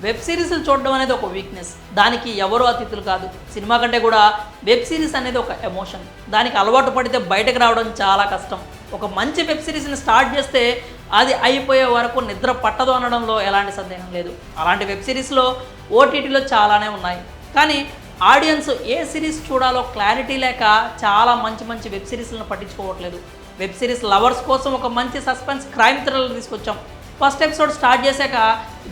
Web సిరీస్లు చూడడం అనేది ఒక వీక్నెస్. దానికి ఎవరు అతిథులు కాదు. సినిమా కంటే కూడా వెబ్ సిరీస్ అనేది ఒక ఎమోషన్. దానికి అలవాటు పడితే బయటకు రావడం చాలా కష్టం. ఒక మంచి వెబ్ సిరీస్ని స్టార్ట్ చేస్తే అది అయిపోయే వరకు నిద్ర పట్టదు అనడంలో ఎలాంటి సందేహం లేదు. అలాంటి వెబ్ సిరీస్లో ఓటీటీలో చాలానే ఉన్నాయి. కానీ ఆడియన్స్ ఏ సిరీస్ చూడాలో క్లారిటీ లేక చాలా మంచి మంచి వెబ్ సిరీస్లను పట్టించుకోవట్లేదు. వెబ్ సిరీస్ లవర్స్ కోసం ఒక మంచి సస్పెన్స్ క్రైమ్ థ్రిల్లర్ తీసుకొచ్చాం. ఫస్ట్ ఎపిసోడ్ స్టార్ట్ చేశాక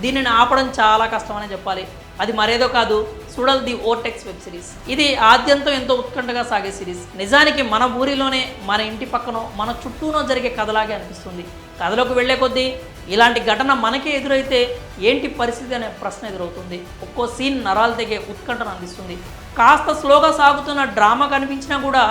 దీనిని ఆపడం చాలా కష్టమని చెప్పాలి. అది మరేదో కాదు, సుడల్ ది ఓటెక్స్ వెబ్ సిరీస్. ఇది ఆద్యంతం ఎంతో ఉత్కంఠగా సాగే సిరీస్. నిజానికి మన ఊరిలోనే, మన ఇంటి పక్కనో, మన చుట్టూనో జరిగే కథలాగే అనిపిస్తుంది. కథలోకి వెళ్లే కొద్దీ ఇలాంటి ఘటన మనకే ఎదురైతే ఏంటి పరిస్థితి అనే ప్రశ్న ఎదురవుతుంది. ఒక్కో సీన్ నరాలు తెగే ఉత్కంఠను అందిస్తుంది. కాస్త స్లోగా సాగుతున్న డ్రామా కనిపించినా కూడా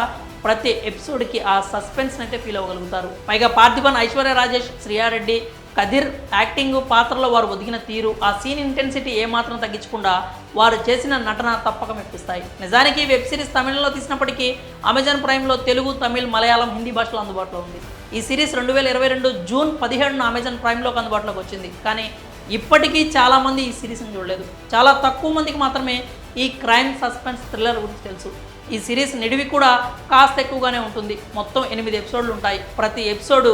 ప్రతి ఎపిసోడ్కి ఆ సస్పెన్స్ని అయితే ఫీల్ అవ్వగలుగుతారు. పైగా పార్థిబన్, ఐశ్వర్య రాజేష్, శ్రియారెడ్డి, కదిర్ యాక్టింగ్, పాత్రలో వారు ఒదిగిన తీరు, ఆ సీన్ ఇంటెన్సిటీ ఏమాత్రం తగ్గించకుండా వారు చేసిన నటన తప్పక మెప్పిస్తాయి. నిజానికి వెబ్ సిరీస్ తమిళంలో తీసినప్పటికీ అమెజాన్ ప్రైమ్లో తెలుగు, తమిళ్, మలయాళం, హిందీ భాషలో అందుబాటులో ఉంది. ఈ సిరీస్ 2022 జూన్ 17న అమెజాన్ ప్రైమ్లోకి అందుబాటులోకి వచ్చింది. కానీ ఇప్పటికీ చాలామంది ఈ సిరీస్ని చూడలేదు. చాలా తక్కువ మందికి మాత్రమే ఈ క్రైమ్ సస్పెన్స్ థ్రిల్లర్ గురించి తెలుసు. ఈ సిరీస్ నిడివి కూడా కాస్త ఎక్కువగానే ఉంటుంది. మొత్తం 8 ఎపిసోడ్లు ఉంటాయి. ప్రతి ఎపిసోడు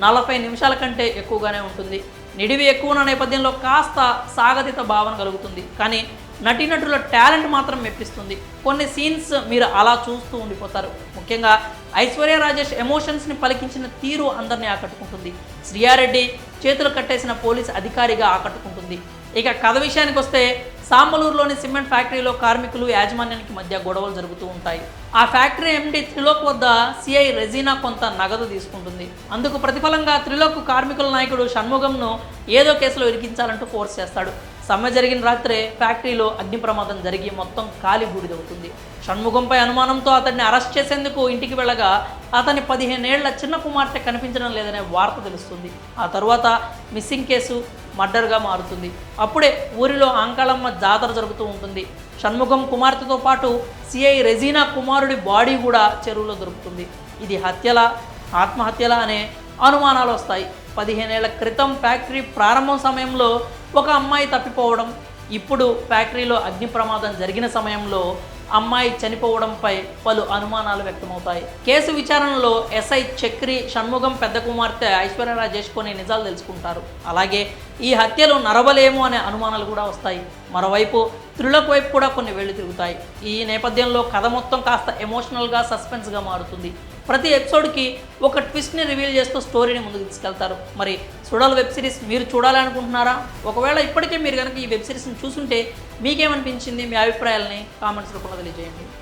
40 నిమిషాల కంటే ఎక్కువగానే ఉంటుంది. నిడివి ఎక్కువ ఉన్న నేపథ్యంలో కాస్త సాగతిత భావన కలుగుతుంది. కానీ నటీనటుల టాలెంట్ మాత్రం మెప్పిస్తుంది. కొన్ని సీన్స్ మీరు అలా చూస్తూ ఉండిపోతారు. ముఖ్యంగా ఐశ్వర్య రాజేష్ ఎమోషన్స్ని పలికించిన తీరు అందరినీ ఆకట్టుకుంటుంది. శ్రియారెడ్డి చేతులు కట్టేసిన పోలీస్ అధికారిగా ఆకట్టుకుంటుంది. ఇక కథ విషయానికి వస్తే, సాంబలూరులోని సిమెంట్ ఫ్యాక్టరీలో కార్మికులు యాజమాన్యానికి మధ్య గొడవలు జరుగుతూ ఉంటాయి. ఆ ఫ్యాక్టరీ ఎండి త్రిలోక్ వద్ద సిఐ రెజీనా కొంత నగదు తీసుకుంటుంది. అందుకు ప్రతిఫలంగా త్రిలోక్ కార్మికుల నాయకుడు షణ్ముగంను ఏదో కేసులో ఇరికించాలంటూ ఫోర్స్ చేస్తాడు. సమ్మె జరిగిన రాత్రే ఫ్యాక్టరీలో అగ్ని ప్రమాదం జరిగి మొత్తం కాలి బూడిదవుతుంది. షణ్ముగంపై అనుమానంతో అతన్ని అరెస్ట్ చేసేందుకు ఇంటికి వెళ్ళగా అతని 15 ఏళ్ల చిన్న కుమార్తె కనిపించడం లేదనే వార్త తెలుస్తుంది. ఆ తరువాత మిస్సింగ్ కేసు మర్డర్గా మారుతుంది. అప్పుడే ఊరిలో అంకాళమ్మ జాతర జరుగుతూ ఉంటుంది. షణ్ముగం కుమార్తెతో పాటు సిఐ రెజీనా కుమారుడి బాడీ కూడా చెరువులో దొరుకుతుంది. ఇది హత్యలా, ఆత్మహత్యలా అనే అనుమానాలు వస్తాయి. 15 ఏళ్ల క్రితం ఫ్యాక్టరీ ప్రారంభం సమయంలో ఒక అమ్మాయి తప్పిపోవడం, ఇప్పుడు ఫ్యాక్టరీలో అగ్ని ప్రమాదం జరిగిన సమయంలో అమ్మాయి చనిపోవడంపై పలు అనుమానాలు వ్యక్తమవుతాయి. కేసు విచారణలో ఎస్ఐ చక్రి, షణ్ముగం పెద్ద కుమార్తె ఐశ్వర్య రాజేష్ కొన్ని నిజాలు తెలుసుకుంటారు. అలాగే ఈ హత్యలు నరవలేము అనే అనుమానాలు కూడా వస్తాయి. మరోవైపు త్రిలోక్ వైపు కూడా కొన్ని వేళ్లు తిరుగుతాయి. ఈ నేపథ్యంలో కథ మొత్తం కాస్త ఎమోషనల్గా, సస్పెన్స్గా మారుతుంది. ప్రతి ఎపిసోడ్కి ఒక ట్విస్ట్ని రివీల్ చేస్తూ స్టోరీని ముందుకు తీసుకెళ్తారు. మరి సుడల్ వెబ్ సిరీస్ మీరు చూడాలనుకుంటున్నారా? ఒకవేళ ఇప్పటికే మీరు కనుక ఈ వెబ్ సిరీస్ని చూసుంటే మీకేమనిపించింది? మీ అభిప్రాయాలని కామెంట్స్ రూపంలో తెలియజేయండి.